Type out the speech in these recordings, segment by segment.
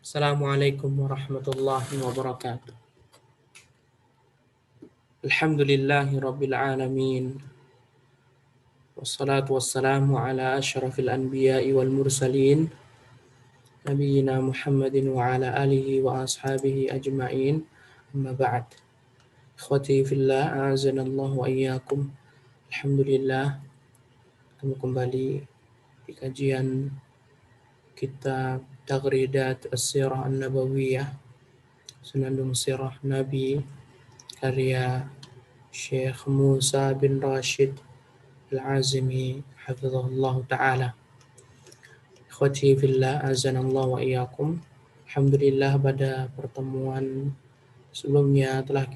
Assalamualaikum warahmatullahi wabarakatuh. Alhamdulillahi rabbil alamin. Wassalatu wassalamu ala asyrafil anbiya'i wal mursalin. Nabiyyina Muhammadin wa ala alihi wa ashabihi ajma'in. Amma ba'd. Ikhwati fillah, a'azanallahu wa iyyakum. Alhamdulillah, kami kembali di kajian kitab Taghridat As-Sirah An-Nabawiyah, Senandung Sirah Nabi, karya Syekh Musa bin Rashid Al-Azmi hafizahullah ta'ala. Ikhwati fillah, azanallahu wa iyyakum. Alhamdulillah, pada pertemuan sebelumnya telah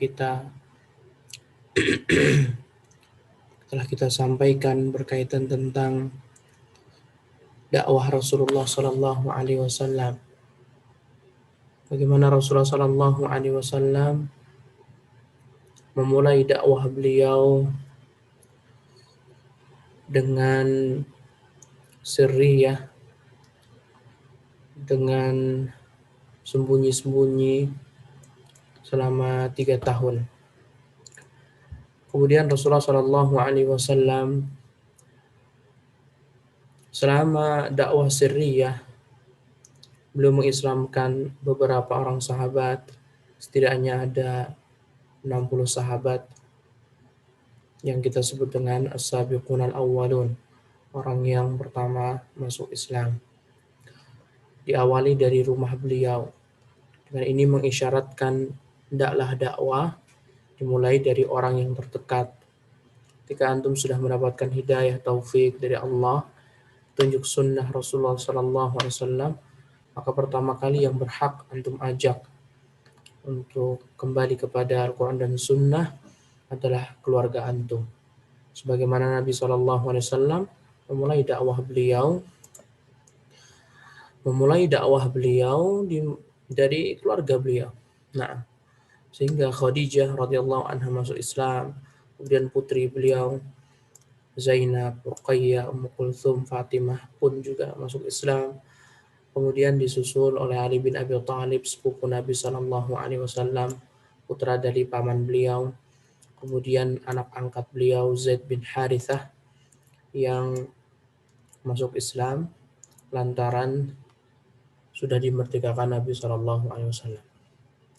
kita sampaikan berkaitan tentang dakwah Rasulullah sallallahu alaihi wasallam. Bagaimana Rasulullah sallallahu alaihi wasallam memulai dakwah beliau dengan sirriyah, dengan sembunyi-sembunyi selama 3 tahun. Kemudian Rasulullah Shallallahu Alaihi Wasallam selama dakwah sirriyah beliau mengislamkan beberapa orang sahabat, setidaknya ada 60 sahabat yang kita sebut dengan as-sabiqun al-awwalun, orang yang pertama masuk Islam. Diawali dari rumah beliau. Dengan ini mengisyaratkan hendaklah dakwah dimulai dari orang yang terdekat. Ketika antum sudah mendapatkan hidayah taufik dari Allah, tunjuk sunnah Rasulullah sallallahu alaihi wasallam, maka pertama kali yang berhak antum ajak untuk kembali kepada Al-Quran dan Sunnah adalah keluarga antum. Sebagaimana Nabi sallallahu alaihi wasallam memulai dakwah beliau dari keluarga beliau. Nah, sehingga Khadijah radhiyallahu anha masuk Islam, kemudian putri beliau Zainab, Ruqayyah, Ummu Kulthum, Fatimah pun juga masuk Islam. Kemudian disusul oleh Ali bin Abi Thalib, sepupu Nabi sallallahu alaihi wasallam, putra dari paman beliau. Kemudian anak angkat beliau Zaid bin Harithah yang masuk Islam lantaran sudah dimerdekakan Nabi sallallahu alaihi wasallam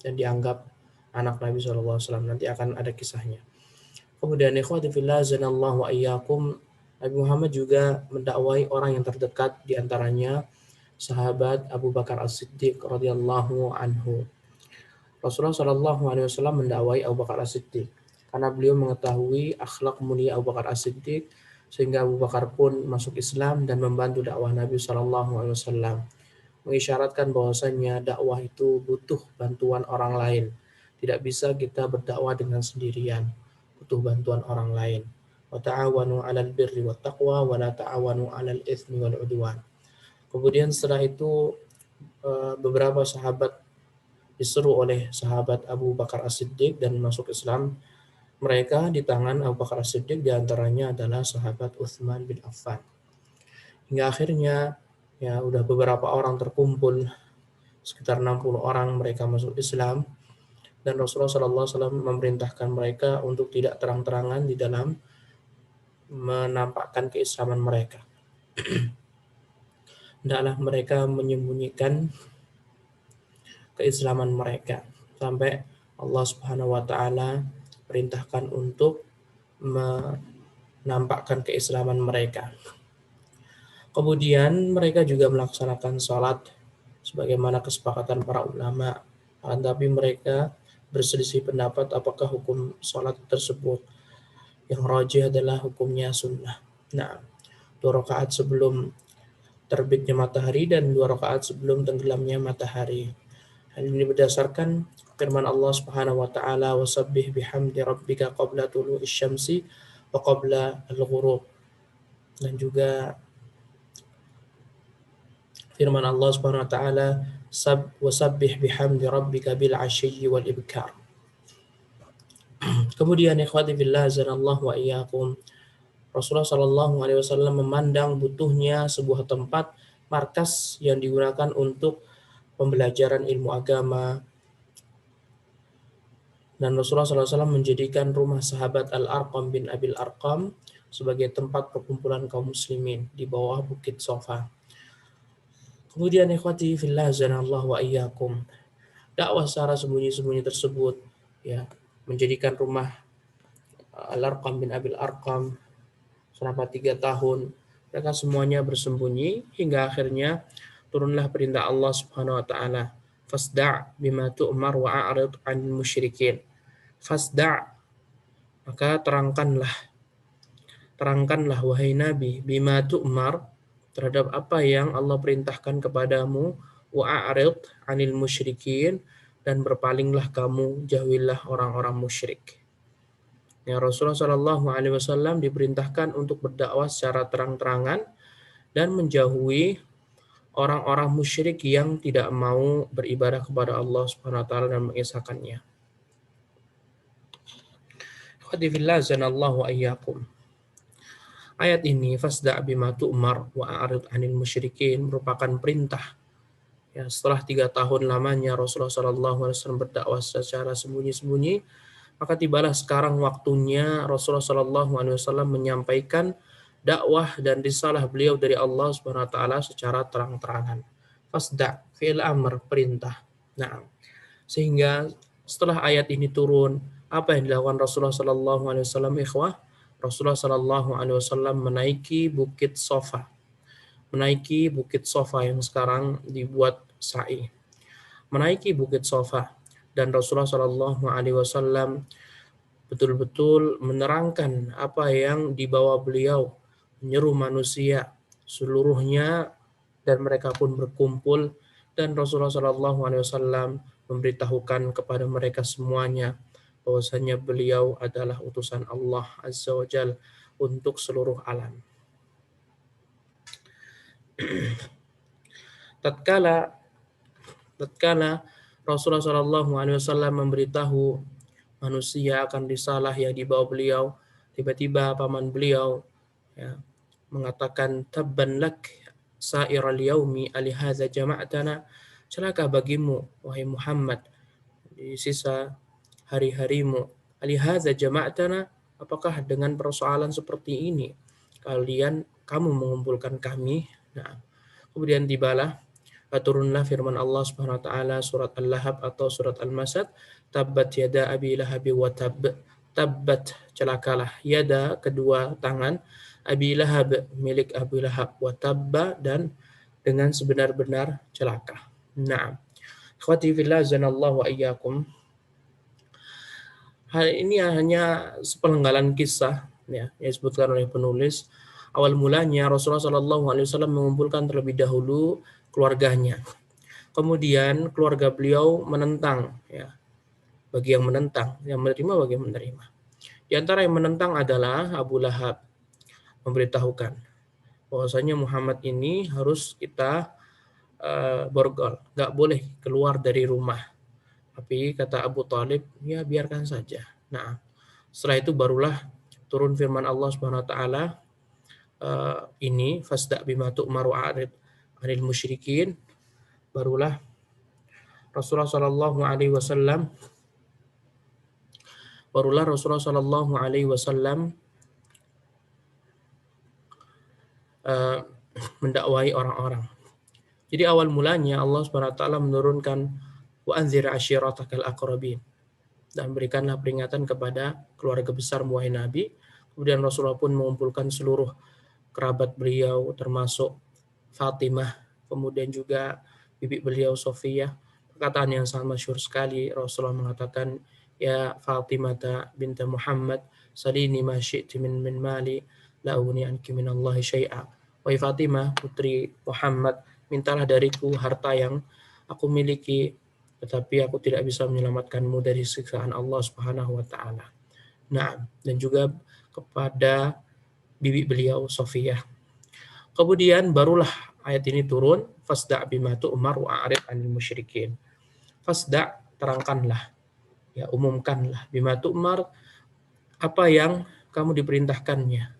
dan dianggap anak Nabi sallallahu alaihi wasallam. Nanti akan ada kisahnya. Kemudian ikhwati fillah, zanallahu wa iyyakum, Nabi Muhammad juga mendakwai orang yang terdekat, di antaranya sahabat Abu Bakar As-Siddiq radhiyallahu anhu. Rasulullah sallallahu alaihi wasallam mendakwai Abu Bakar As-Siddiq karena beliau mengetahui akhlak mulia Abu Bakar As-Siddiq, sehingga Abu Bakar pun masuk Islam dan membantu dakwah Nabi sallallahu alaihi wasallam, mengisyaratkan bahwasanya dakwah itu butuh bantuan orang lain. Tidak bisa kita berdakwah dengan sendirian, butuh bantuan orang lain. Wa ta'awanu 'alal birri wat taqwa wa la ta'awanu 'alal itsmi wal 'udwan. Kemudian setelah itu beberapa sahabat diseru oleh sahabat Abu Bakar As-Siddiq dan masuk Islam. Mereka di tangan Abu Bakar As-Siddiq, diantaranya adalah sahabat Utsman bin Affan. Hingga akhirnya udah beberapa orang terkumpul, sekitar 60 orang, mereka masuk Islam. Dan Rasulullah SAW memerintahkan mereka untuk tidak terang-terangan di dalam menampakkan keislaman mereka. Hendaklah mereka menyembunyikan keislaman mereka sampai Allah Subhanahu wa taala perintahkan untuk menampakkan keislaman mereka. Kemudian mereka juga melaksanakan sholat sebagaimana kesepakatan para ulama, tapi mereka berselisih pendapat apakah hukum sholat tersebut. Yang rajih adalah hukumnya sunnah. Nah, 2 rakaat sebelum terbitnya matahari dan 2 rakaat sebelum tenggelamnya matahari. Hal ini berdasarkan firman Allah Subhanahu wa taala, "Wasabbih bihamdi rabbika qabla tulu'isy syamsi wa qabla al-ghurub." Dan juga firman Allah Subhanahu wa taala, "Wasabbih bihamdi rabbika bil 'ashyi wal ibkar." Kemudian ikhwati fillah, zanallahu wa iyyakum, Rasulullah sallallahu alaihi wasallam memandang butuhnya sebuah tempat markas yang digunakan untuk pembelajaran ilmu agama. Dan Rasulullah SAW menjadikan rumah sahabat Al-Arqam bin Abil Arqam sebagai tempat perkumpulan kaum muslimin di bawah bukit Sofa. Kemudian ikhwati fillah zanallahu wa iyyakum, dakwah secara sembunyi-sembunyi tersebut ya menjadikan rumah Al-Arqam bin Abil Arqam selama 3 tahun. Mereka semuanya bersembunyi hingga akhirnya turunlah perintah Allah Subhanahu wa taala, fasda' bima tu'mar wa a'rid 'anil musyrikin. Fasda', maka terangkanlah wahai Nabi, bima tu'mar, terhadap apa yang Allah perintahkan kepadamu, wa a'rid 'anil musyrikin, dan berpalinglah kamu, jauhilah orang-orang musyrik. Ya, Rasulullah Shallallahu Alaihi Wasallam diperintahkan untuk berdakwah secara terang-terangan dan menjauhi orang-orang musyrik yang tidak mau beribadah kepada Allah Subhanahu Wa Taala dan mengesahkannya. Khadifillah zanallahu ayyakum. Ayat ini fasda' bima tu'mar wa a'rid 'anil musyrikin merupakan perintah. Ya, setelah 3 tahun lamanya Rasulullah Shallallahu Alaihi Wasallam berdakwah secara sembunyi-sembunyi, maka tibalah sekarang waktunya Rasulullah Shallallahu Alaihi Wasallam menyampaikan dakwah dan risalah beliau dari Allah Subhanahu Wa Taala secara terang-terangan. Fasda, fi'il amr, perintah. Nah, sehingga setelah ayat ini turun, apa yang dilakukan Rasulullah Shallallahu Alaihi Wasallam, ikhwah? Rasulullah Shallallahu Alaihi Wasallam menaiki bukit Sofa, yang sekarang dibuat sa'i. Menaiki bukit Sofa, dan Rasulullah Shallallahu Alaihi Wasallam betul-betul menerangkan apa yang dibawa beliau, menyeru manusia seluruhnya, dan mereka pun berkumpul, dan Rasulullah Shallallahu Alaihi Wasallam memberitahukan kepada mereka semuanya bahwasanya beliau adalah utusan Allah Azza wa Jal untuk seluruh alam. Tatkala Rasulullah Shallallahu Alaihi Wasallam memberitahu manusia akan risalah yang dibawa beliau, tiba-tiba paman beliau ya, mengatakan, tabban lak sa'iral yaumi alihadza jama'tana, celaka bagimu wahai Muhammad di sisa hari-harimu, alihadza jama'tana, apakah dengan persoalan seperti ini kamu mengumpulkan kami. Nah, kemudian tibalah turunlah firman Allah Subhanahu wa taala surat Al-Lahab atau surat Al-Masad, tabbat yada abi lahabi wa tabb. Tabbat, celakalah, yada, kedua tangan, abi lahab, milik Abu Lahab, wa tabba, dan dengan sebenar-benar celaka. Nah, ikhwati fillah zanallahu wa iyyakum. Hal ini hanya sepenggalan kisah ya, yang disebutkan oleh penulis. Awal mulanya Rasulullah Shallallahu Alaihi Wasallam mengumpulkan terlebih dahulu keluarganya. Kemudian keluarga beliau menentang, ya. Bagi yang menentang, yang menerima bagi yang menerima. Di antara yang menentang adalah Abu Lahab, memberitahukan bahwasanya Muhammad ini harus kita borgol, nggak boleh keluar dari rumah. Tapi kata Abu Thalib, ya biarkan saja. Nah, setelah itu barulah turun firman Allah Subhanahu Wa Taala ini, fasda' bima tu'mar wa a'rid 'anil musyrikin. Barulah Rasulullah Shallallahu Alaihi Wasallam mendakwai orang-orang. Jadi awal mulanya Allah Subhanahu wa taala menurunkan wa anzir ashiratakal aqrabin, dan berikanlah peringatan kepada keluarga besar wahai Nabi. Kemudian Rasulullah pun mengumpulkan seluruh kerabat beliau termasuk Fatimah, kemudian juga bibi beliau Sofiyah. Perkataan yang sangat masyhur sekali, Rasulullah mengatakan, ya Fatimah binta Muhammad, salini ma syi'ti min mali, la uni anki minallahi syai'a. Wahai Fatimah, putri Muhammad, mintalah dariku harta yang aku miliki, tetapi aku tidak bisa menyelamatkanmu dari siksaan Allah Subhanahu wa taala. Nah, dan juga kepada bibi beliau Sofiyah. Kemudian barulah ayat ini turun, fasda' bima tu'mar wa a'rid 'anil musyrikin. Fasda', terangkanlah, ya umumkanlah, bima tu'mar, apa yang kamu diperintahkannya.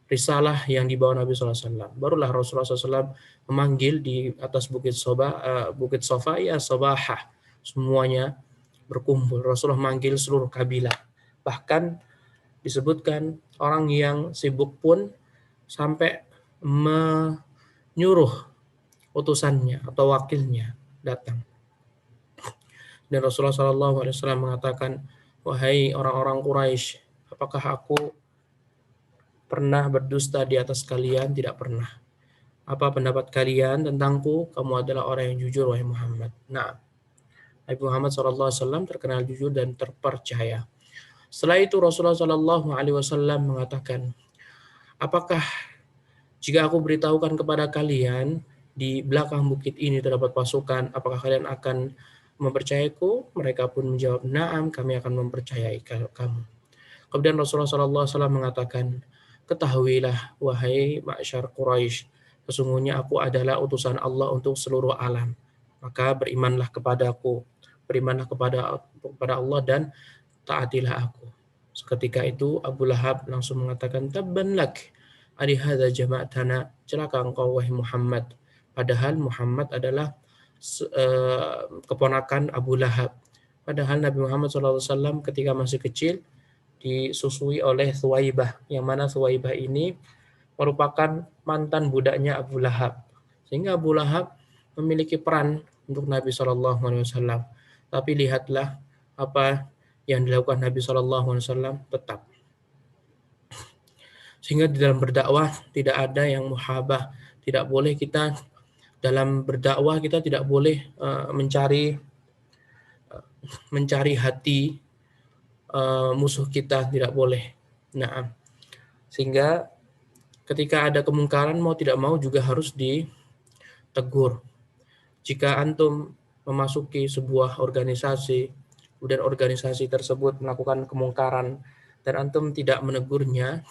risalah yang dibawa Nabi SAW. Barulah Rasulullah SAW memanggil di atas Bukit Sofa, ya Sabahah, semuanya berkumpul. Rasulullah manggil seluruh kabilah. Bahkan disebutkan orang yang sibuk pun sampai menyuruh utusannya atau wakilnya datang. Dan Rasulullah SAW mengatakan, wahai orang-orang Quraisy, apakah aku pernah berdusta di atas kalian? Tidak pernah. Apa pendapat kalian tentangku? Kamu adalah orang yang jujur, wahai Muhammad. Nah, Nabi Muhammad SAW terkenal jujur dan terpercaya. Setelah itu Rasulullah SAW mengatakan, apakah jika aku beritahukan kepada kalian di belakang bukit ini terdapat pasukan, apakah kalian akan mempercayaiku? Mereka pun menjawab, na'am, kami akan mempercayai kamu. Kemudian Rasulullah SAW mengatakan, ketahuilah wahai ma'syar Quraisy, sesungguhnya aku adalah utusan Allah untuk seluruh alam. Maka berimanlah kepadaku, berimanlah kepada Allah dan taatilah aku. Seketika itu Abu Lahab langsung mengatakan, tabban lak, alihadza jama'tana, celaka engkau wahai Muhammad. Padahal Muhammad adalah keponakan Abu Lahab. Padahal Nabi Muhammad SAW ketika masih kecil disusui oleh Thuwaibah, yang mana Thuwaibah ini merupakan mantan budaknya Abu Lahab. Sehingga Abu Lahab memiliki peran untuk Nabi SAW. Tapi lihatlah apa yang dilakukan Nabi SAW tetap. Sehingga di dalam berdakwah tidak ada yang muhabah. Tidak boleh kita dalam berdakwah kita tidak boleh mencari hati musuh kita, tidak boleh. Nah, sehingga ketika ada kemungkaran mau tidak mau juga harus ditegur. Jika antum memasuki sebuah organisasi, kemudian organisasi tersebut melakukan kemungkaran dan antum tidak menegurnya,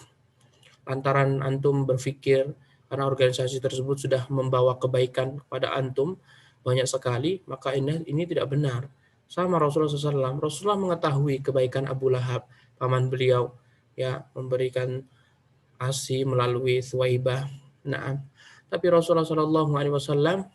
lantaran antum berpikir karena organisasi tersebut sudah membawa kebaikan kepada antum banyak sekali, maka ini tidak benar. Sama Rasulullah SAW, Rasulullah mengetahui kebaikan Abu Lahab, paman beliau, ya memberikan ASI melalui Thuwaibah. Nah, tapi Rasulullah SAW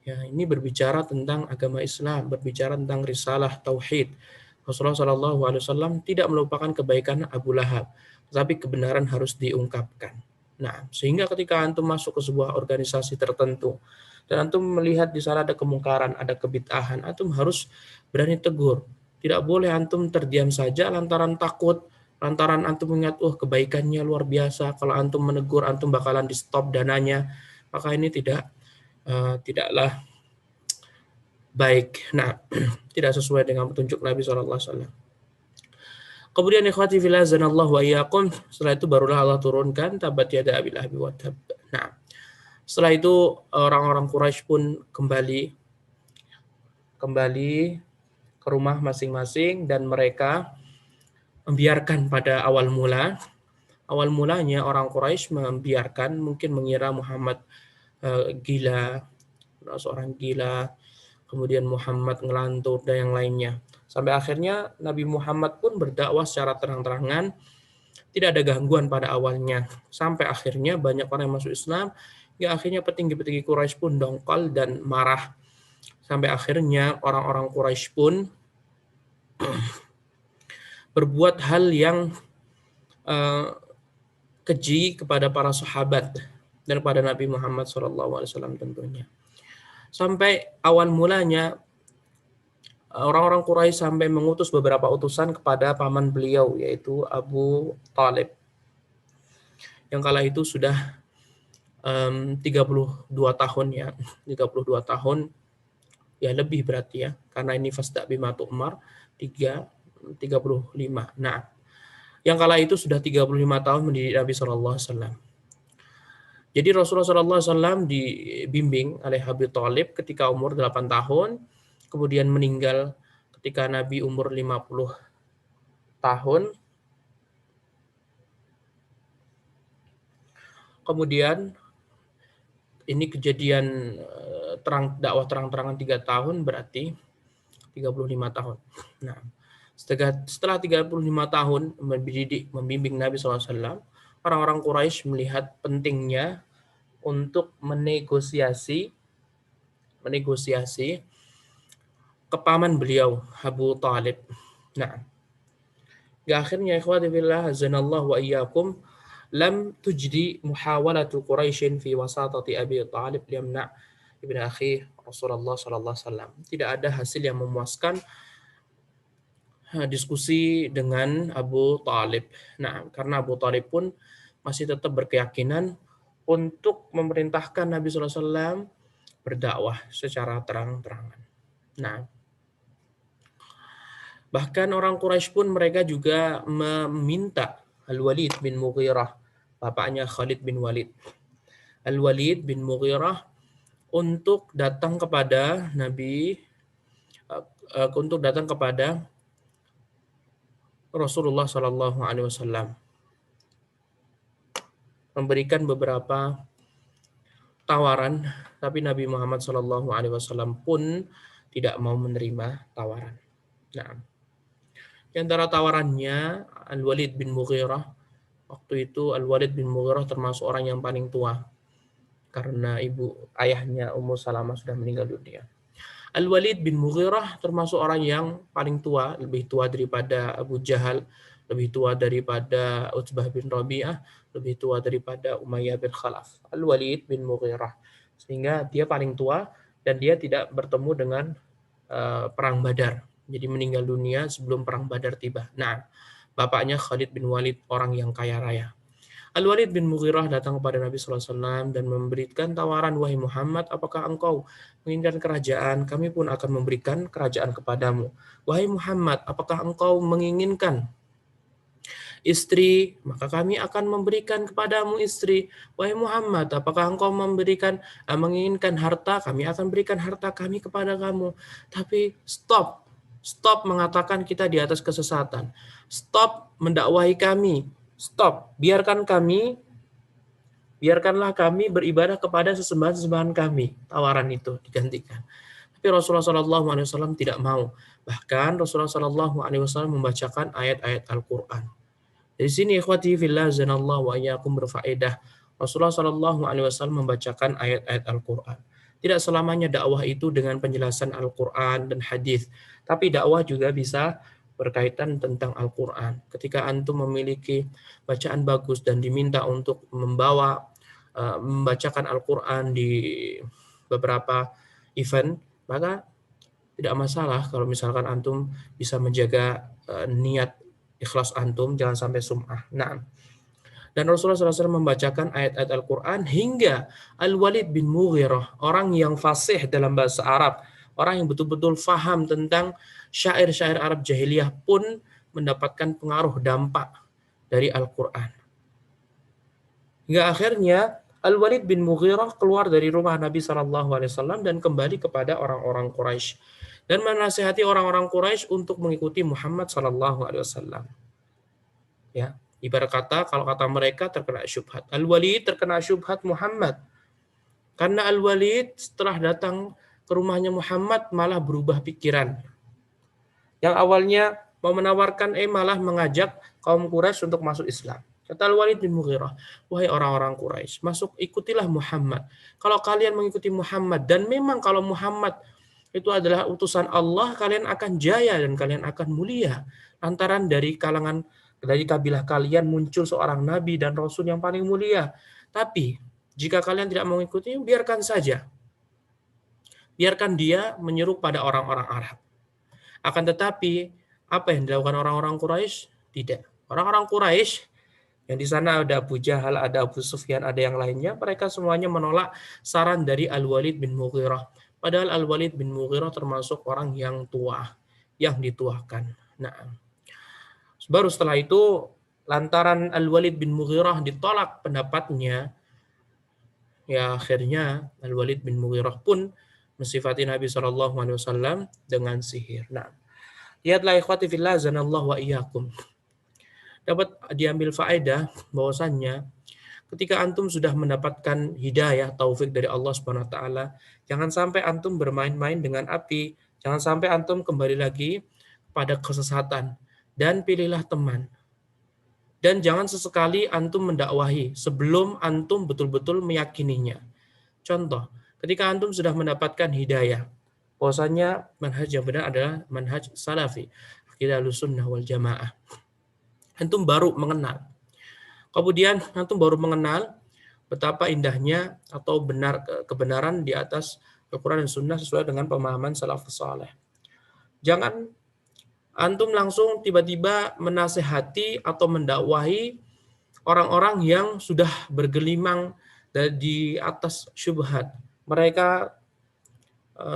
ya ini berbicara tentang agama Islam, berbicara tentang risalah tauhid. Rasulullah SAW tidak melupakan kebaikan Abu Lahab, tetapi kebenaran harus diungkapkan. Nah, sehingga ketika antum masuk ke sebuah organisasi tertentu dan antum melihat di sana ada kemungkaran, ada kebid'ahan, antum harus berani tegur. Tidak boleh antum terdiam saja lantaran takut, lantaran antum mengingat, kebaikannya luar biasa. Kalau antum menegur, antum bakalan di stop dananya. Maka ini tidaklah baik. Nah, tidak sesuai dengan petunjuk Nabi SAW. Kemudian ikhwati fillah azanallahu wa iyyakum, setelah itu barulah Allah turunkan tabat yada abil lahab wa tab. Nah, setelah itu orang-orang Quraisy pun kembali ke rumah masing-masing dan mereka membiarkan pada awal mulanya orang Quraisy membiarkan, mungkin mengira Muhammad gila, seorang gila, kemudian Muhammad ngelantur dan yang lainnya. Sampai akhirnya Nabi Muhammad pun berdakwah secara terang-terangan, tidak ada gangguan pada awalnya. Sampai akhirnya banyak orang yang masuk Islam, ya akhirnya petinggi-petinggi Quraisy pun dongkol dan marah. Sampai akhirnya orang-orang Quraisy pun berbuat hal yang keji kepada para sahabat dan kepada Nabi Muhammad SAW tentunya. Sampai awal mulanya orang-orang Quraisy sampai mengutus beberapa utusan kepada paman beliau, yaitu Abu Talib. Yang kala itu sudah 32 tahun ya, 32 tahun ya lebih berarti ya, karena ini fasda bima tu'mar 35. Nah, yang kala itu sudah 35 tahun mendidik Nabi SAW. Jadi Rasulullah SAW dibimbing oleh Abu Talib ketika umur 8 tahun, kemudian meninggal ketika Nabi umur 50 tahun. Kemudian ini kejadian dakwah terang-terangan 3 tahun, berarti 35 tahun. Nah, setelah 35 tahun membimbing Nabi SAW, orang-orang Quraisy melihat pentingnya untuk menegosiasi ke paman beliau, Abu Talib. Nah, akhirnya ikhwati fillah azanallahu wa iyyakum lam tujdi muhawalatu Quraisy fi wasatati Abi Talib liyamna ibn akhi Rasulullah sallallahu alaihi wasallam. Tidak ada hasil yang memuaskan diskusi dengan Abu Talib. Nah, karena Abu Talib pun masih tetap berkeyakinan untuk memerintahkan Nabi sallallahu alaihi wasallam berdakwah secara terang-terangan. Nah, bahkan orang Quraisy pun mereka juga meminta Al-Walid bin Mughirah, bapaknya Khalid bin Walid. Al-Walid bin Mughirah untuk datang kepada Rasulullah Shallallahu Alaihi Wasallam, memberikan beberapa tawaran, tapi Nabi Muhammad Shallallahu Alaihi Wasallam pun tidak mau menerima tawaran. Nah, di antara tawarannya Al-Walid bin Mughirah, waktu itu Al-Walid bin Mughirah termasuk orang yang paling tua karena ayahnya Ummu Salamah sudah meninggal dunia. Al-Walid bin Mughirah termasuk orang yang paling tua, lebih tua daripada Abu Jahal, lebih tua daripada Utsbah bin Rabi'ah, lebih tua daripada Umayyah bin Khalaf. Al-Walid bin Mughirah. Sehingga dia paling tua dan dia tidak bertemu dengan perang Badar. Jadi meninggal dunia sebelum perang Badar tiba. Nah, bapaknya Khalid bin Walid orang yang kaya raya. Al-Walid bin Mughirah datang kepada Nabi SAW dan memberikan tawaran, wahai Muhammad, apakah engkau menginginkan kerajaan? Kami pun akan memberikan kerajaan kepadamu. Wahai Muhammad, apakah engkau menginginkan istri? Maka kami akan memberikan kepadamu istri. Wahai Muhammad, apakah engkau menginginkan harta? Kami akan berikan harta kami kepada kamu. Tapi stop mengatakan kita di atas kesesatan. Stop mendakwahi kami. Stop. Biarkanlah kami beribadah kepada sesembahan-sesembahan kami. Tawaran itu digantikan. Tapi Rasulullah SAW tidak mau. Bahkan Rasulullah SAW membacakan ayat-ayat Al-Quran. Dari sini ikhwati fillah zanallahu wa iyyakum berfaedah. Rasulullah SAW membacakan ayat-ayat Al-Quran. Tidak selamanya dakwah itu dengan penjelasan Al-Quran dan hadis, tapi dakwah juga bisa berkaitan tentang Al-Quran. Ketika antum memiliki bacaan bagus dan diminta untuk membacakan Al-Quran di beberapa event, maka tidak masalah kalau misalkan antum bisa menjaga niat ikhlas antum, jangan sampai sum'ah. Nah, dan Rasulullah SAW membacakan ayat-ayat Al-Quran hingga Al-Walid bin Mughirah, orang yang fasih dalam bahasa Arab, orang yang betul-betul faham tentang syair-syair Arab jahiliyah pun mendapatkan pengaruh dampak dari Al-Quran. Hingga akhirnya Al-Walid bin Mughirah keluar dari rumah Nabi SAW dan kembali kepada orang-orang Quraisy dan menasihati orang-orang Quraisy untuk mengikuti Muhammad SAW. Ya. Ibarat kata, kalau kata mereka terkena syubhat. Al-Walid terkena syubhat Muhammad. Karena Al-Walid setelah datang ke rumahnya Muhammad malah berubah pikiran. Yang awalnya mau menawarkan, malah mengajak kaum Quraisy untuk masuk Islam. Kata Al-Walid bin Mughirah, wahai orang-orang Quraisy, ikutilah Muhammad. Kalau kalian mengikuti Muhammad, dan memang kalau Muhammad itu adalah utusan Allah, kalian akan jaya dan kalian akan mulia. Lantaran dari kabilah kalian muncul seorang nabi dan rasul yang paling mulia. Tapi jika kalian tidak mengikuti, biarkan saja. Biarkan dia menyeru pada orang-orang Arab. Akan tetapi apa yang dilakukan orang-orang Quraisy? Tidak. Orang-orang Quraisy yang di sana ada Abu Jahal, ada Abu Sufyan, ada yang lainnya, mereka semuanya menolak saran dari Al-Walid bin Mughirah. Padahal Al-Walid bin Mughirah termasuk orang yang tua, yang dituakan. Nah, baru setelah itu, lantaran Al-Walid bin Mughirah ditolak pendapatnya, ya akhirnya Al-Walid bin Mughirah pun mensifati Nabi SAW dengan sihir. Nah, lihatlah ikhwati fillah zanallahu wa iyyakum. Dapat diambil faedah bahwasannya ketika antum sudah mendapatkan hidayah, taufik dari Allah Subhanahu wa taala, jangan sampai antum bermain-main dengan api, jangan sampai antum kembali lagi pada kesesatan. Dan pilihlah teman. Dan jangan sesekali antum mendakwahi sebelum antum betul-betul meyakininya. Contoh, ketika antum sudah mendapatkan hidayah, bahwasanya manhaj yang benar adalah manhaj salafi, akidah Ahlussunnah wal Jamaah. Antum baru mengenal. Kemudian antum baru mengenal betapa indahnya atau kebenaran di atas Al-Quran dan Sunnah sesuai dengan pemahaman salafus saleh. Jangan antum langsung tiba-tiba menasehati atau mendakwahi orang-orang yang sudah bergelimang di atas syubhat. Mereka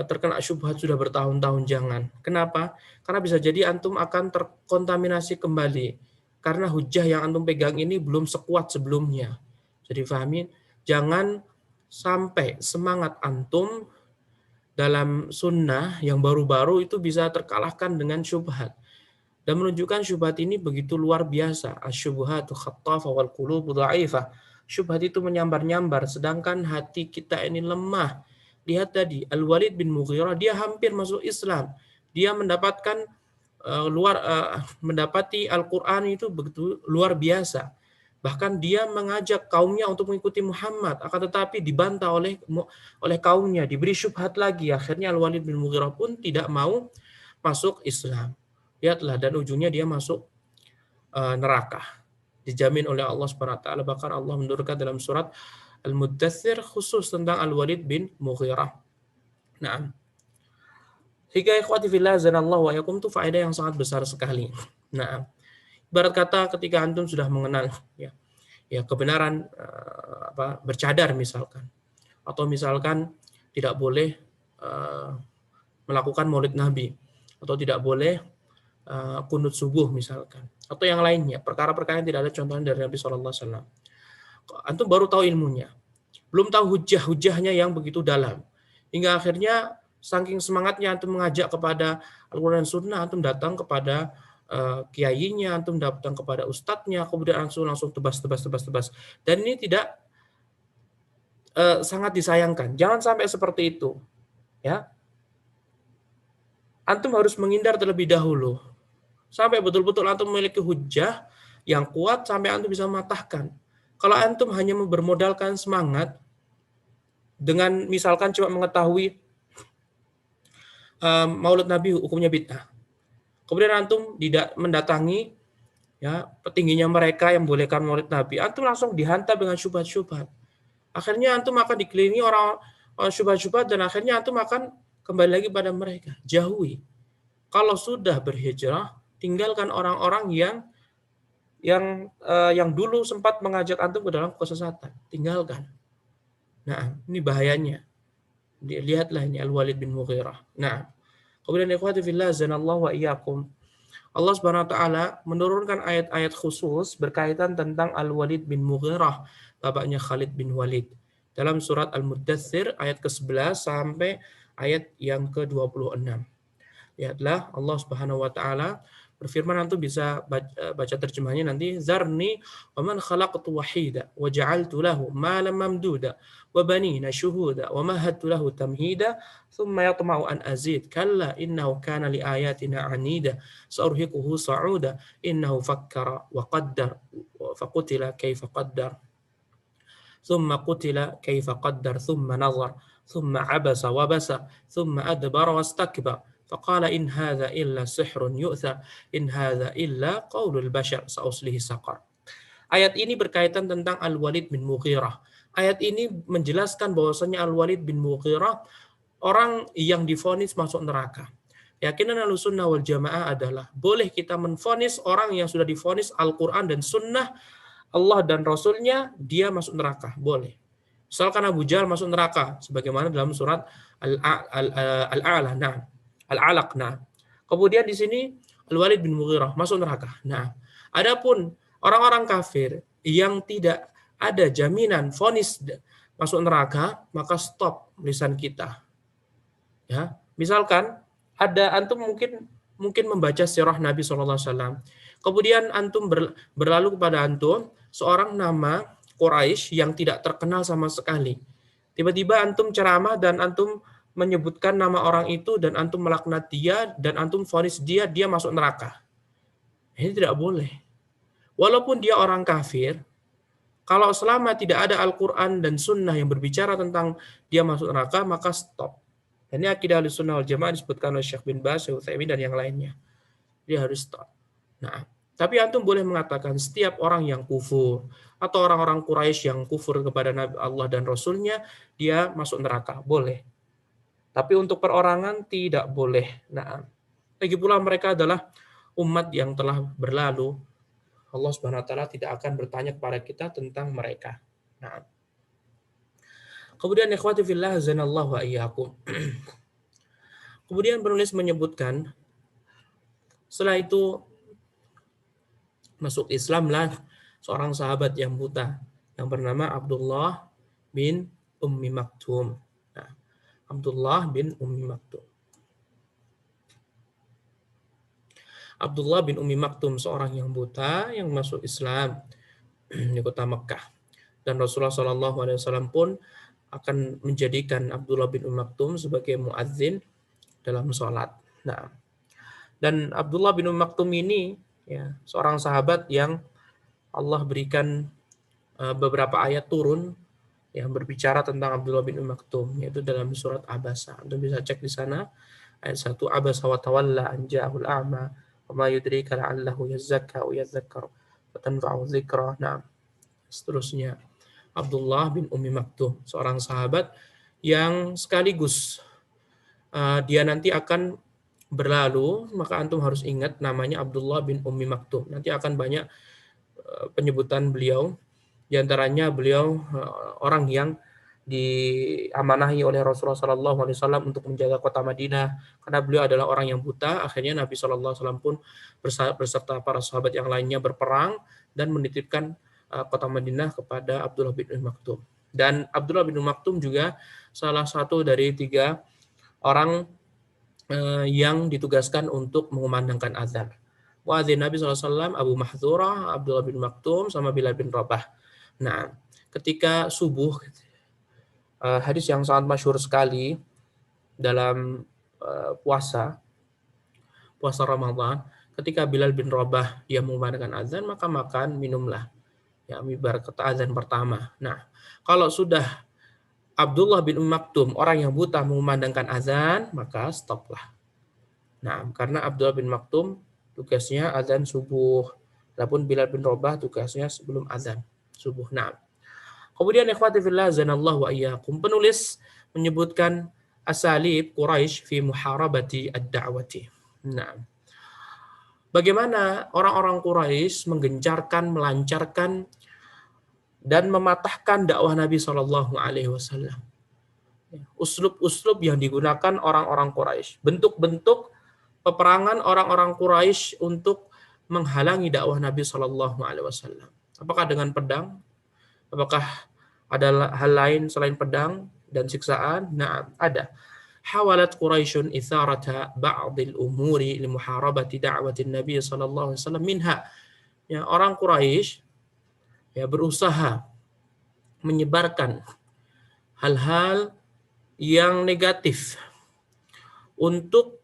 terkena syubhat sudah bertahun-tahun, jangan. Kenapa? Karena bisa jadi antum akan terkontaminasi kembali. Karena hujah yang antum pegang ini belum sekuat sebelumnya. Jadi fahamin, jangan sampai semangat antum dalam sunnah yang baru-baru itu bisa terkalahkan dengan syubhat. Dan menunjukkan syubhat ini begitu luar biasa. Asyubhatu khattafah wal qulubu dha'ifah. Syubhat itu menyambar-nyambar, sedangkan hati kita ini lemah. Lihat tadi, Al-Walid bin Mughirah, dia hampir masuk Islam. Dia mendapati Al-Quran itu begitu luar biasa. Bahkan dia mengajak kaumnya untuk mengikuti Muhammad, akan tetapi dibantah oleh kaumnya, diberi syubhat lagi. Akhirnya Al-Walid bin Mughirah pun tidak mau masuk Islam. Lihatlah, dan ujungnya dia masuk neraka. Dijamin oleh Allah Subhanahu wa taala. Bahkan Allah menurunkan dalam surat Al-Muddatsir khusus tentang Al-Walid bin Mughirah. Nah, sehingga ikhwati fillah zanallahu wa yakum itu faedah yang sangat besar sekali. Nah, ibarat kata ketika antum sudah mengenal ya kebenaran bercadar misalkan, atau misalkan tidak boleh melakukan maulid Nabi, atau tidak boleh kunut subuh misalkan, atau yang lainnya, perkara-perkara yang tidak ada contohnya dari Nabi SAW. Antum baru tahu ilmunya, belum tahu hujah-hujahnya yang begitu dalam, hingga akhirnya saking semangatnya antum mengajak kepada Al-Quran dan Sunnah, antum datang kepada kiainya, antum datang kepada ustadznya, kemudian langsung tebas. Dan ini tidak sangat disayangkan. Jangan sampai seperti itu. Ya, antum harus menghindar terlebih dahulu sampai betul-betul antum memiliki hujah yang kuat sampai antum bisa mematahkan. Kalau antum hanya bermodalkan semangat dengan misalkan cuma mengetahui Maulid Nabi hukumnya bid'ah, kemudian antum tidak mendatangi petingginya mereka yang bolehkan Maulid Nabi, antum langsung dihantam dengan syubhat-syubhat. Akhirnya antum akan dikelilingi orang syubhat-syubhat, dan akhirnya antum akan kembali lagi pada mereka. Jauhi. Kalau sudah berhijrah, tinggalkan orang-orang yang dulu sempat mengajak antum ke dalam kesesatan. Tinggalkan. Nah, ini bahayanya. Lihatlah ini Al-Walid bin Mughirah. Nah, kemudian ikhwati fillah zanallahu wa iyyakum. Allah Subhanahu wa taala menurunkan ayat-ayat khusus berkaitan tentang Al-Walid bin Mughirah, bapaknya Khalid bin Walid. Dalam surat Al-Muddatsir ayat ke-11 sampai ayat yang ke-26. Lihatlah Allah Subhanahu wa taala berfirman, antum bisa baca terjemahnya nanti. Zarni wa man khalaqtu wahida wa ja'altu lahu malan mamduda wa banina syuhuda wa mahattu lahu tamhida thumma yatma'u an azid kalla innahu kana li ayatina anida sa'urhiquhu sa'uda innahu fakkara wa qaddar faqutila kaifa qaddar thumma qutila kaifa qaddar thumma nazar thumma abasa wa basa thumma adbara wastakbar faqala in hadza illa sihrun yu'thar in hadza illa qaulul bashar sa'uslihi saqar. Ayat ini berkaitan tentang Al-Walid bin Mughirah. Ayat ini menjelaskan bahwasanya Al-Walid bin Mughirah orang yang divonis masuk neraka. Keyakinan Ahlussunnah wal Jamaah adalah boleh kita menvonis orang yang sudah divonis Al-Qur'an dan Sunnah Allah dan Rasulnya dia masuk neraka, boleh. Misalkan Abu Jahal masuk neraka sebagaimana dalam surat Al-A'la. Nah, Al-Alaq. Nah, kemudian di sini Al-Walid bin Mughirah masuk neraka. Nah, adapun orang-orang kafir yang tidak ada jaminan vonis masuk neraka, maka stop lisan kita. Ya, misalkan ada antum mungkin membaca sirah Nabi SAW. Kemudian antum berlalu kepada antum seorang nama Quraisy yang tidak terkenal sama sekali. Tiba-tiba antum ceramah dan antum menyebutkan nama orang itu dan antum melaknat dia dan antum vonis dia masuk neraka. Ini tidak boleh. Walaupun dia orang kafir, kalau selama tidak ada Al-Quran dan Sunnah yang berbicara tentang dia masuk neraka, maka stop. Dan ini akidah Ahlussunnah wal Jamaah disebutkan oleh Syekh bin Baz, Syekh Utsaimin, dan yang lainnya. Dia harus stop. Nah, tapi antum boleh mengatakan setiap orang yang kufur atau orang-orang Quraisy yang kufur kepada Nabi Allah dan Rasulnya, dia masuk neraka. Boleh. Tapi untuk perorangan tidak boleh. Nah, lagi pula mereka adalah umat yang telah berlalu. Allah Subhanahu wa taala tidak akan bertanya kepada kita tentang mereka. Nah, kemudian ikhwati fillah zanallahu wa iyyakum. Kemudian penulis menyebutkan setelah itu masuk Islamlah seorang sahabat yang buta yang bernama Abdullah bin Ummi Maktum. Nah, Abdullah bin Ummi Maktum. Abdullah bin Ummi Maktum seorang yang buta yang masuk Islam di kota Mekah. Dan Rasulullah SAW pun akan menjadikan Abdullah bin Ummi Maktum sebagai muadzin dalam sholat. Nah, dan Abdullah bin Ummi Maktum ini ya, seorang sahabat yang Allah berikan beberapa ayat turun yang berbicara tentang Abdullah bin Ummi Maktum, yaitu dalam surat Abasa. Anda bisa cek di sana ayat 1, Abasa wa tawalla an ja'ahul a'ma wa ma yudrika la'allahu yazzakka aw yadhakkaru fatanfa'u dzikra. Nah, seterusnya Abdullah bin Ummi Maktum, seorang sahabat yang sekaligus dia nanti akan berlalu, maka antum harus ingat namanya Abdullah bin Ummi Maktum. Nanti akan banyak penyebutan beliau, di antaranya beliau orang yang diamanahi oleh Rasulullah SAW untuk menjaga kota Madinah, karena beliau adalah orang yang buta. Akhirnya Nabi SAW pun beserta para sahabat yang lainnya berperang dan menitipkan kota Madinah kepada Abdullah bin Ummi Maktum. Dan Abdullah bin Ummi Maktum juga salah satu dari 3 orang yang ditugaskan untuk mengumandangkan azan. Muadzin Nabi SAW, Abu Mahdzurah, Abdullah bin Maktum, sama Bilal bin Rabah. Nah, ketika subuh, hadis yang sangat masyhur sekali dalam puasa Ramadan, ketika Bilal bin Rabah dia mengumandangkan azan, maka makan, minumlah. Ya, ibarat kata azan pertama. Nah, kalau sudah Abdullah bin Maktum, orang yang buta, mengumandangkan azan, maka stoplah. Nah, karena Abdullah bin Maktum tugasnya azan subuh. Adapun Bilal bin Rabah tugasnya sebelum azan subuh. Nah, kemudian ikhwati fillah zanallahu wa iyyakum, penulis menyebutkan asalib Quraisy fi muharabati ad-da'wati. Nah, bagaimana orang-orang Quraisy menggencarkan, melancarkan dan mematahkan dakwah Nabi Shallallahu alaihi wasallam. Uslub-uslub yang digunakan orang-orang Quraisy, bentuk-bentuk peperangan orang-orang Quraisy untuk menghalangi dakwah Nabi Shallallahu alaihi wasallam. Apakah dengan pedang? Apakah ada hal lain selain pedang dan siksaan? Nah, ada. Hawalat Quraisyun itharata ba'dil umuri li muharabati da'wati Nabi sallallahu alaihi wasallam minha. Ya, orang Quraisy ya berusaha menyebarkan hal-hal yang negatif untuk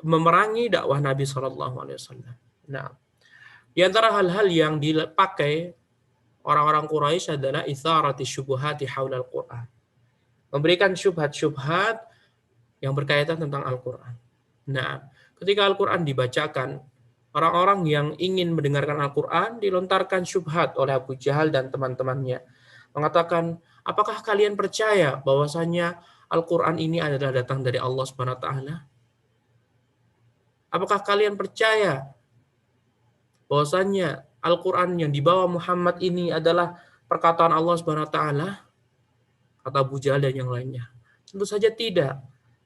memerangi dakwah Nabi sallallahu alaihi wasallam. Nah, di antara hal-hal yang dipakai orang-orang Quraisy adalah itharati syubhati haula al-Qur'an. Memberikan syubhat-syubhat yang berkaitan tentang Al-Qur'an. Nah, ketika Al-Qur'an dibacakan, orang-orang yang ingin mendengarkan Al-Qur'an dilontarkan syubhat oleh Abu Jahal dan teman-temannya. Mengatakan, apakah kalian percaya bahwasanya Al-Qur'an ini adalah datang dari Allah Subhanahu wa taala? Apakah kalian percaya bahwasanya Al-Quran yang dibawa Muhammad ini adalah perkataan Allah Subhanahu wa taala? Kata Abu Jahal dan yang lainnya. Tentu saja tidak.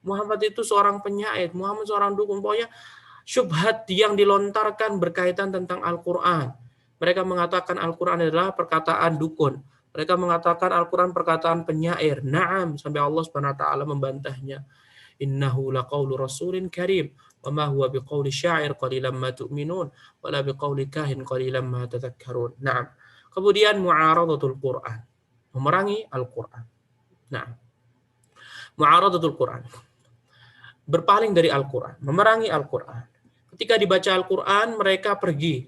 Muhammad itu seorang penyair, Muhammad seorang dukun. Pokoknya syubhat yang dilontarkan berkaitan tentang Al-Quran. Mereka mengatakan Al-Quran adalah perkataan dukun. Mereka mengatakan Al-Quran perkataan penyair. Naam, sampai Allah Subhanahu wa taala membantahnya. Innahu laqaulu rasulin karim wa ma huwa biqauli syair qalilan ma tu'minun wa la biqauli kahin qalilan ma tadhakkarun. Naam. Kemudian mu'aradatul Quran, memerangi Al-Quran. Nah, mu'aradatul Quran, berpaling dari Al-Quran, memerangi Al-Quran. Ketika dibaca Al-Quran, mereka pergi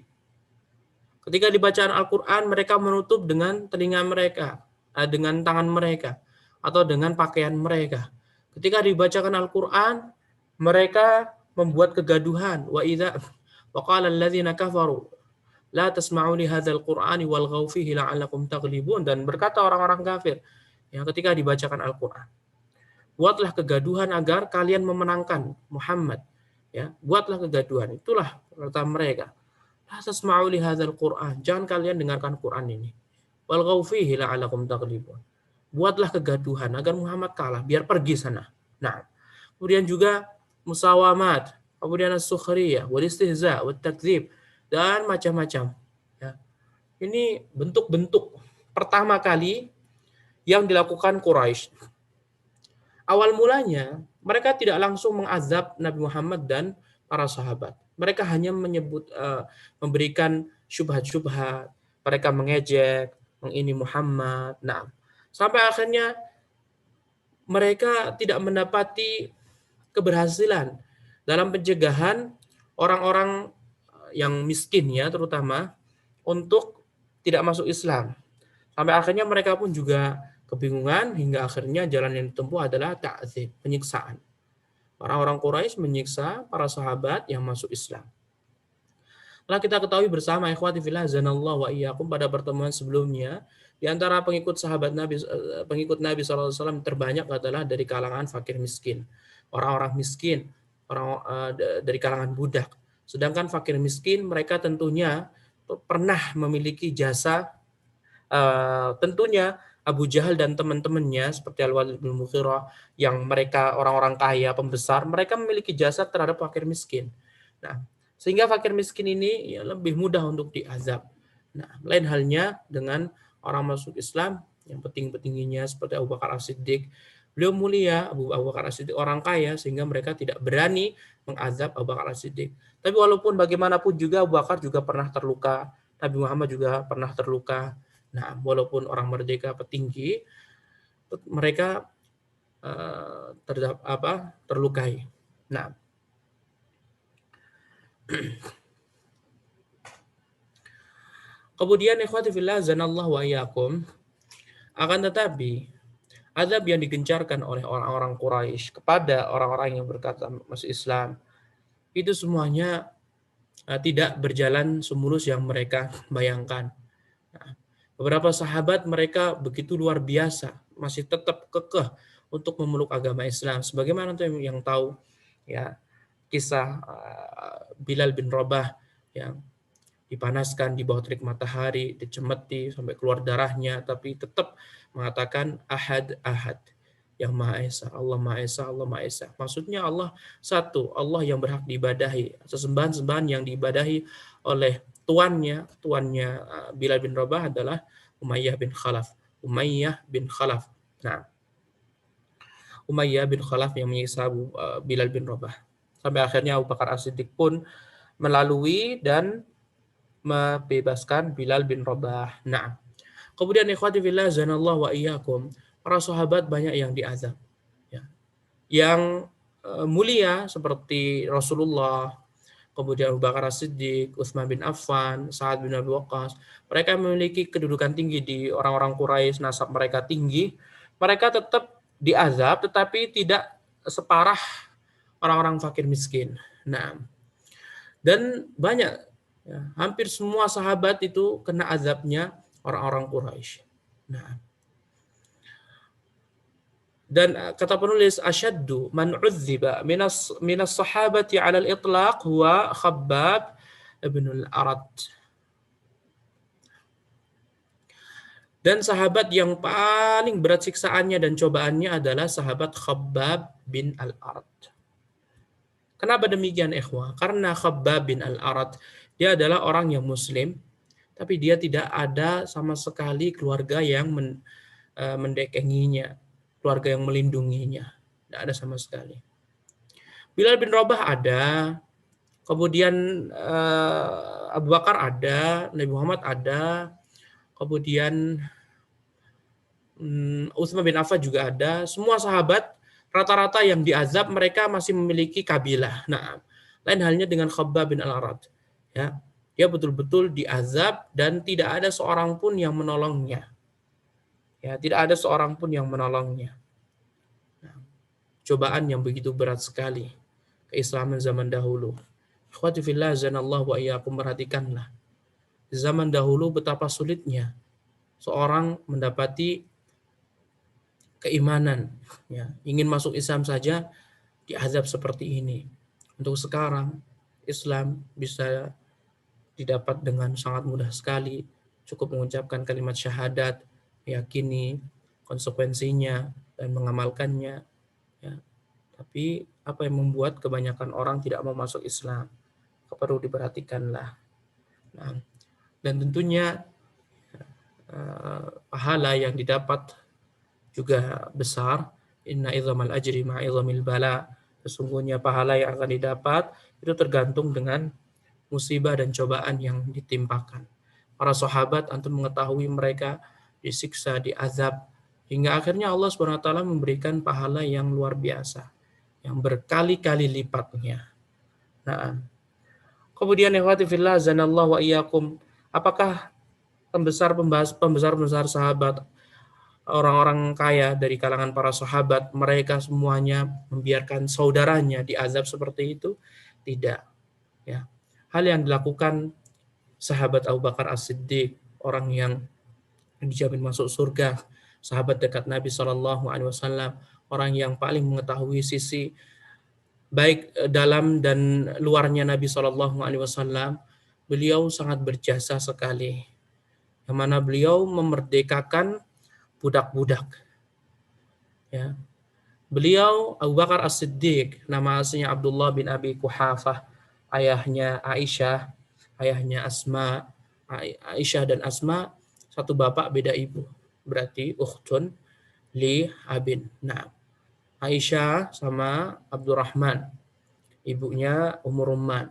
Ketika dibacaan Al-Quran, mereka menutup dengan telinga mereka, dengan tangan mereka, atau dengan pakaian mereka. Ketika dibacakan Al-Quran, mereka membuat kegaduhan. Wa idza waqala alladzina kafaru la tasma'u li hadzal qur'ani walghaw fihi la'allakum taghlibun, dan berkata orang-orang kafir yang ketika dibacakan Al-Quran, buatlah kegaduhan agar kalian memenangkan Muhammad. Ya, buatlah kegaduhan. Itulah kata mereka. La tasma'u li hadzal Qur'an. Jangan kalian dengarkan Quran ini. Walghaw fihi la'allakum taghlibun. Buatlah kegaduhan agar Muhammad kalah, biar pergi sana. Nah, kemudian juga musawamat, kemudian as-sukhriyah, wal istihza, wat takdzib, dan macam-macam. Ya. Ini bentuk-bentuk pertama kali yang dilakukan Quraisy. Awal mulanya mereka tidak langsung mengazab Nabi Muhammad dan para sahabat. Mereka hanya memberikan syubhat-syubhat, mereka mengejek, mengini Muhammad. Nah, sampai akhirnya mereka tidak mendapati keberhasilan dalam pencegahan orang-orang yang miskin, ya, terutama untuk tidak masuk Islam. Sampai akhirnya mereka pun juga kebingungan, hingga akhirnya jalan yang ditempuh adalah ta'dzib, penyiksaan. Orang-orang Quraisy menyiksa para sahabat yang masuk Islam. Telah kita ketahui bersama, ikhwati fillah zanallahu wa iyyakum, pada pertemuan sebelumnya, di antara pengikut Nabi SAW terbanyak adalah dari kalangan fakir miskin, orang-orang miskin, dari kalangan budak. Sedangkan fakir miskin mereka tentunya pernah memiliki jasa, tentunya Abu Jahal dan teman-temannya seperti Al-Walid bin Mughirah, yang mereka orang-orang kaya, pembesar, mereka memiliki jasa terhadap fakir miskin. Nah, sehingga fakir miskin ini ya lebih mudah untuk diazab. Nah, lain halnya dengan orang masuk Islam yang petingginya seperti Abu Bakar As-Siddiq. Beliau mulia, Abu Bakar As-Siddiq orang kaya, sehingga mereka tidak berani mengazab Abu Bakar As-Siddiq. Tapi walaupun bagaimanapun juga Abu Bakar juga pernah terluka, Nabi Muhammad juga pernah terluka. Nah, walaupun orang merdeka petinggi, mereka terlukai. Nah, kemudian ikhwati fillah zanallahu wa iyyakum, akan tetapi azab yang digencarkan oleh orang-orang Quraisy kepada orang-orang yang berkata masuk Islam itu semuanya tidak berjalan semulus yang mereka bayangkan. Nah, beberapa sahabat mereka begitu luar biasa, masih tetap kekeh untuk memeluk agama Islam. Sebagaimana yang tahu, ya, kisah Bilal bin Rabah yang dipanaskan di bawah terik matahari, dicemeti sampai keluar darahnya, tapi tetap mengatakan ahad, ahad, yang Maha Esa, Allah Maha Esa, Allah Maha Esa. Maksudnya Allah satu, Allah yang berhak diibadahi. Sesembahan-sembahan yang diibadahi oleh tuannya Bilal bin Rabah adalah Umayyah bin Khalaf. Umayyah bin Khalaf. Nah, Umayyah bin Khalaf yang menyiksa Bilal bin Rabah. Sampai akhirnya Abu Bakar As-Siddiq pun melalui dan membebaskan Bilal bin Rabah. Nah, kemudian ikhwati fillah zanallahu wa iyyakum, para sahabat banyak yang diazab. Ya. Yang mulia seperti Rasulullah, kemudian Abu Bakar As-Siddiq, Utsman bin Affan, Sa'ad bin Abi Waqqas, mereka memiliki kedudukan tinggi di orang-orang Quraisy, nasab mereka tinggi. Mereka tetap diazab, tetapi tidak separah orang-orang fakir miskin. Nah, dan banyak, ya, hampir semua sahabat itu kena azabnya orang-orang Quraisy. Nah, dan kata penulis, asyaddu man uzziba minas sahabati 'ala al-itlaq huwa Khabbab bin al-Arat. Dan sahabat yang paling berat siksaannya dan cobaannya adalah sahabat Khabbab bin al-Arat. Kenapa demikian, ikhwah? Karena Khabbab bin al-Arat, dia adalah orang yang muslim, tapi dia tidak ada sama sekali keluarga yang mendekenginya, keluarga yang melindunginya. Tidak ada sama sekali. Bilal bin Rabah ada, kemudian Abu Bakar ada, Nabi Muhammad ada, kemudian Utsman bin Affan juga ada. Semua sahabat rata-rata yang diazab mereka masih memiliki kabilah. Nah, lain halnya dengan Khabbab bin al-Arat. Ya. Dia betul-betul diazab dan tidak ada seorang pun yang menolongnya. Ya, tidak ada seorang pun yang menolongnya. Nah, cobaan yang begitu berat sekali keislaman zaman dahulu. Ikhwati fillah zanallahu wa iyyakum, perhatikanlah. Zaman dahulu betapa sulitnya seorang mendapati keimanan, ya, ingin masuk Islam saja diazab seperti ini. Untuk sekarang Islam bisa didapat dengan sangat mudah sekali, cukup mengucapkan kalimat syahadat, meyakini konsekuensinya dan mengamalkannya. Ya. Tapi apa yang membuat kebanyakan orang tidak mau masuk Islam? Perlu diperhatikanlah. Nah, dan tentunya pahala yang didapat juga besar. Inna idzamal ajri ma'idhamil bala. Sesungguhnya pahala yang akan didapat itu tergantung dengan musibah dan cobaan yang ditimpakan. Para sahabat antum mengetahui mereka disiksa, diazab, hingga akhirnya Allah SWT memberikan pahala yang luar biasa, yang berkali-kali lipatnya. Nah, kemudian ikhwati fillah zanallahu wa iyyakum, apakah pembesar sahabat, orang-orang kaya dari kalangan para sahabat, mereka semuanya membiarkan saudaranya diazab seperti itu? Tidak, ya. Hal yang dilakukan sahabat Abu Bakar As-Siddiq, orang yang dijamin masuk surga, sahabat dekat Nabi Shallallahu Alaihi Wasallam, orang yang paling mengetahui sisi baik dalam dan luarnya Nabi Shallallahu Alaihi Wasallam, beliau sangat berjasa sekali, yang mana beliau memerdekakan budak-budak. Ya. Beliau Abu Bakar As-Siddiq, nama aslinya Abdullah bin Abi Quhafah, ayahnya Aisyah, ayahnya Asma. Aisyah dan Asma satu bapak beda ibu, berarti ukhtun li abin. Nah, Aisyah sama Abdurrahman, ibunya Ummu Rumman.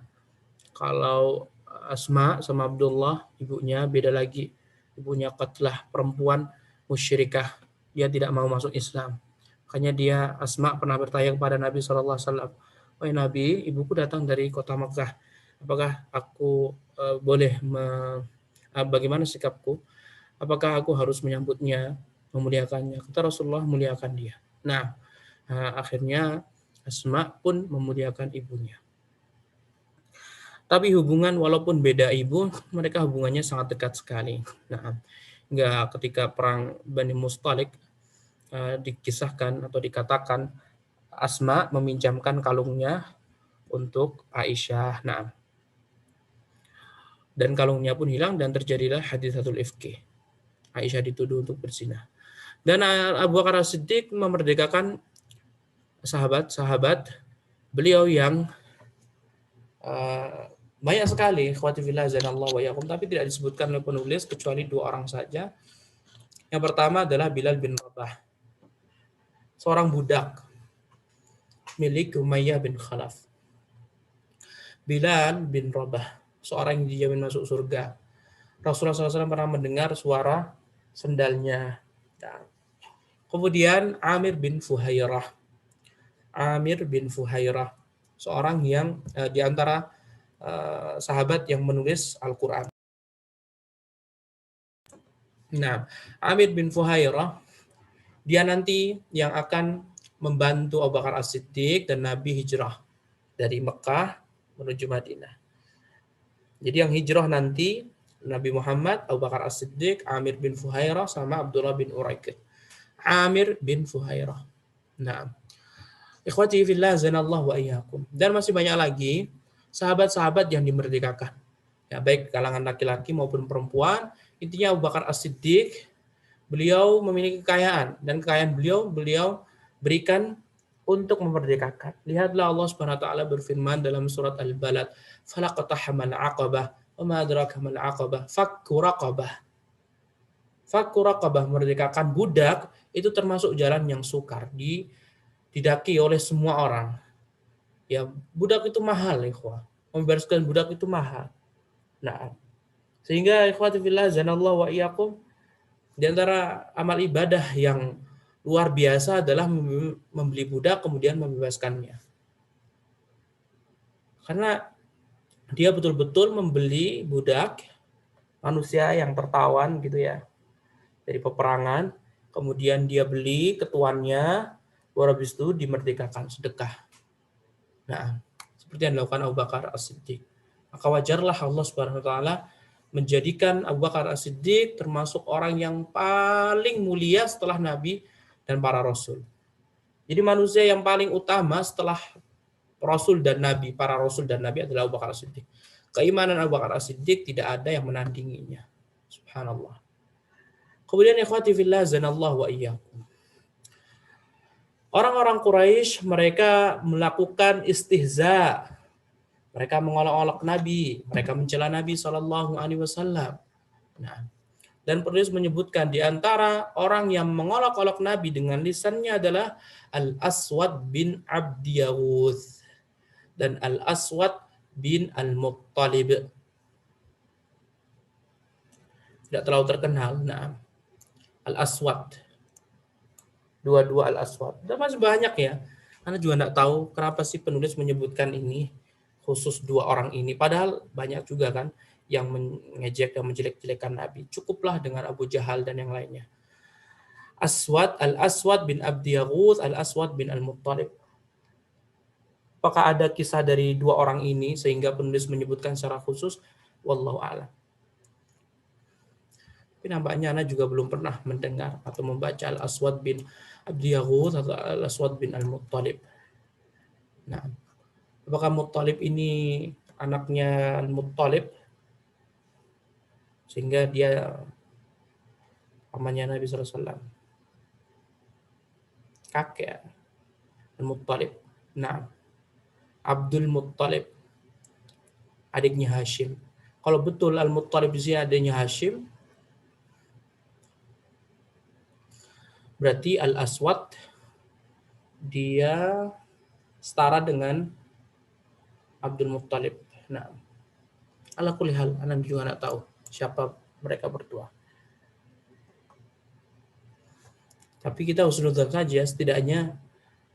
Kalau Asma sama Abdullah, ibunya beda lagi, ibunya Qatlah, perempuan musyrikah, dia tidak mau masuk Islam. Makanya dia, Asma, pernah bertanya kepada Nabi SAW, "Wahai Nabi, ibuku datang dari kota Makkah. Apakah aku boleh bagaimana sikapku? Apakah aku harus menyambutnya, memuliakannya?" Kata Rasulullah, "Muliakan dia." Nah, akhirnya Asma pun memuliakan ibunya. Tapi hubungan walaupun beda ibu, mereka hubungannya sangat dekat sekali. Nah, hingga ketika perang Bani Mustalik, dikisahkan atau dikatakan Asma meminjamkan kalungnya untuk Aisyah. Nah, dan kalungnya pun hilang dan terjadilah hadisatul ifki. Aisyah dituduh untuk berzina. Dan Abu Bakar As-Siddiq memerdekakan sahabat-sahabat beliau yang banyak sekali, ikhwati fillah zanallahu wa iyyakum, tapi tidak disebutkan oleh penulis kecuali 2 orang saja. Yang pertama adalah Bilal bin Rabah, seorang budak milik Umayyah bin Khalaf. Bilal bin Rabah, seorang yang dijamin masuk surga. Rasulullah SAW pernah mendengar suara sendalnya. Nah, kemudian Amir bin Fuhairah. Amir bin Fuhairah, seorang yang di antara sahabat yang menulis Al-Quran. Nah, Amir bin Fuhairah, dia nanti yang akan membantu Abu Bakar As-Siddiq dan Nabi hijrah dari Mekah menuju Madinah. Jadi yang hijrah nanti Nabi Muhammad, Abu Bakar As-Siddiq, Amir bin Fuhairah, sama Abdullah bin Uraikid. Amir bin Fuhairah. Nah, ikhwati fillah zanallahu wa iyyakum. Dan masih banyak lagi sahabat-sahabat yang dimerdekakan. Ya, baik kalangan laki-laki maupun perempuan. Intinya Abu Bakar As-Siddiq, beliau memiliki kekayaan, dan kekayaan beliau berikan untuk memerdekakan. Lihatlah Allah Subhanahu wa taala berfirman dalam surat Al-Balad, "Falaqtahamal 'aqabah, wa ma adraka mal 'aqabah, fakku raqabah." Fakku raqabah, memerdekakan budak itu termasuk jalan yang sukar, didaki oleh semua orang. Ya, budak itu mahal, ikhwah. Membebaskan budak itu mahal. Nah, sehingga ikhwati fillah zanallahu wa iyyakum, di antara amal ibadah yang luar biasa adalah membeli budak kemudian membebaskannya. Karena Dia betul-betul membeli budak manusia yang tertawan gitu ya dari peperangan, kemudian dia beli ketuannya, baru habis itu dimerdekakan sedekah. Nah, seperti yang dilakukan Abu Bakar As-Siddiq. Maka wajarlah Allah Subhanahu wa taala menjadikan Abu Bakar As-Siddiq termasuk orang yang paling mulia setelah Nabi dan para rasul. Jadi manusia yang paling utama setelah Rasul dan Nabi, para Rasul dan Nabi adalah Abu Bakar As-Siddiq. Keimanan Abu Bakar As-Siddiq tidak ada yang menandinginya. Subhanallah. Kemudian ikhwati fillah zanallahu wa iyyakum. Orang-orang Quraisy mereka melakukan istihza. Mereka mengolok-olok Nabi, mereka mencela Nabi Shallallahu alaihi wasallam. Nah, dan penulis menyebutkan di antara orang yang mengolok-olok Nabi dengan lisannya adalah Al-Aswad bin Abdi Yaghuth dan Al-Aswad bin Al-Muttalib. Tidak terlalu terkenal. Nah, Al-Aswad. Dua-dua Al-Aswad. Dan masih banyak ya. Anda juga tidak tahu kenapa sih penulis menyebutkan ini, khusus dua orang ini. Padahal banyak juga kan yang mengejek dan menjelek-jelekan Nabi. Cukuplah dengan Abu Jahal dan yang lainnya. Al-Aswad bin Abdi Yaghuth, Al-Aswad bin Al-Muttalib. Apakah ada kisah dari dua orang ini sehingga penulis menyebutkan secara khusus? Wallahu a'lam. Tapi nampaknya Anda juga belum pernah mendengar atau membaca Al-Aswad bin Abdi Yaghuth atau Al-Aswad bin Al-Muttalib. Nah, apakah Muttalib ini anaknya Al-Muttalib? Sehingga dia pamannya Nabi SAW. Kakek Al-Muttalib. Nah, Abdul Muttalib, adiknya Hashim. Kalau betul Al-Muttalib di sini adiknya Hashim, berarti Al-Aswad dia setara dengan Abdul Muttalib. Nah, ala kulli hal, Anda juga nggak tahu siapa mereka berdua. Tapi kita husnudzan saja, setidaknya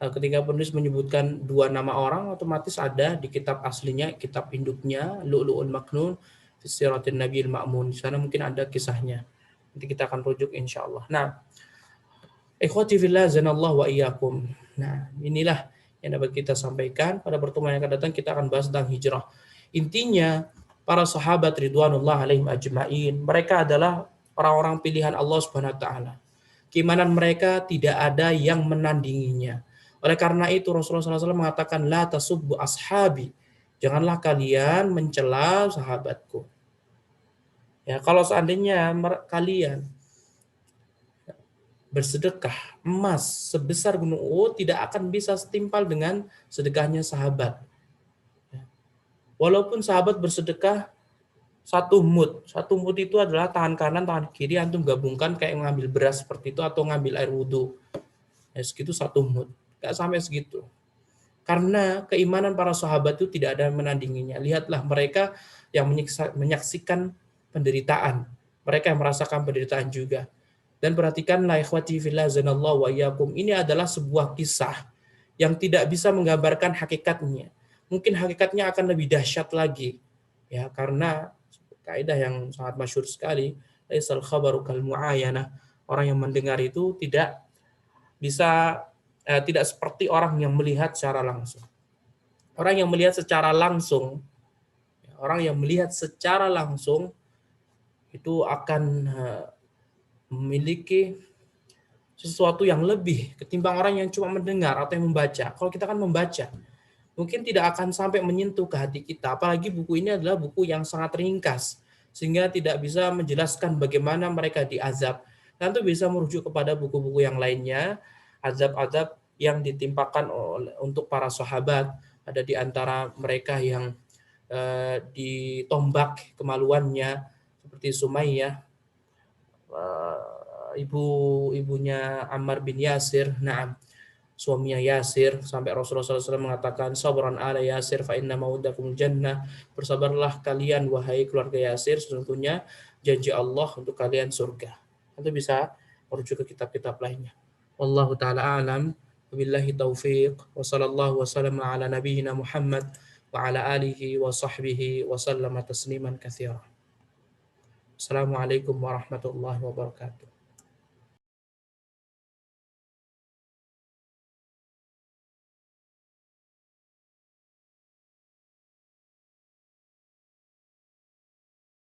ketika penulis menyebutkan dua nama orang, otomatis ada di kitab aslinya, kitab induknya, Lu'lu'ul Maknun, fi Siratin Nabiyil Ma'mun. Di sana mungkin ada kisahnya. Nanti kita akan rujuk insya Allah. Nah, ikhwati fillah zanallahu wa iyyakum. Nah, inilah yang dapat kita sampaikan. Pada pertemuan yang akan datang kita akan bahas tentang hijrah. Intinya, para sahabat ridwanullah alaihim ajma'in, mereka adalah orang-orang pilihan Allah Subhanahu wa taala. Keimanan mereka tidak ada yang menandinginya. Oleh karena itu Rasulullah SAW mengatakan la tasubbu ashabi. Janganlah kalian mencela sahabatku. Ya, kalau seandainya kalian bersedekah emas sebesar gunung Uhud tidak akan bisa setimpal dengan sedekahnya sahabat. Walaupun sahabat bersedekah satu mud itu adalah tangan kanan, tangan kiri antum gabungkan kayak ngambil beras seperti itu atau ngambil air wudhu. Ya, segitu satu mud, nggak sampai segitu. Karena keimanan para sahabat itu tidak ada menandinginya. Lihatlah mereka yang menyaksikan penderitaan, mereka yang merasakan penderitaan juga. Dan perhatikanlah ikhwati fillah zanallahu wa iyyakum, ini adalah sebuah kisah yang tidak bisa menggambarkan hakikatnya. Mungkin hakikatnya akan lebih dahsyat lagi. Ya, karena kaidah yang sangat masyhur sekali, laisal khabaru kal muayanah. Orang yang mendengar itu tidak bisa tidak seperti orang yang melihat secara langsung. Orang yang melihat secara langsung, itu akan memiliki sesuatu yang lebih ketimbang orang yang cuma mendengar atau yang membaca. Kalau kita kan membaca, mungkin tidak akan sampai menyentuh ke hati kita. Apalagi buku ini adalah buku yang sangat ringkas, sehingga tidak bisa menjelaskan bagaimana mereka diazab. Tentu bisa merujuk kepada buku-buku yang lainnya, azab-azab yang ditimpakan untuk para sahabat. Ada di antara mereka yang ditombak kemaluannya, seperti Sumayyah, ibunya Ammar bin Yasir, suaminya Yasir, sampai Rasulullah SAW mengatakan sabran ala Yasir fa inna maudakum jannah, bersabarlah kalian wahai keluarga Yasir, sesungguhnya janji Allah untuk kalian surga. Itu bisa merujuk ke kitab-kitab lainnya. Wallahu taala alam, wabillahi taufiq, wa sallallahu wasallam ala nabiyyina Muhammad wa ala alihi wa sahbihi wa sallama tasliman katsira. Assalamualaikum warahmatullahi wabarakatuh.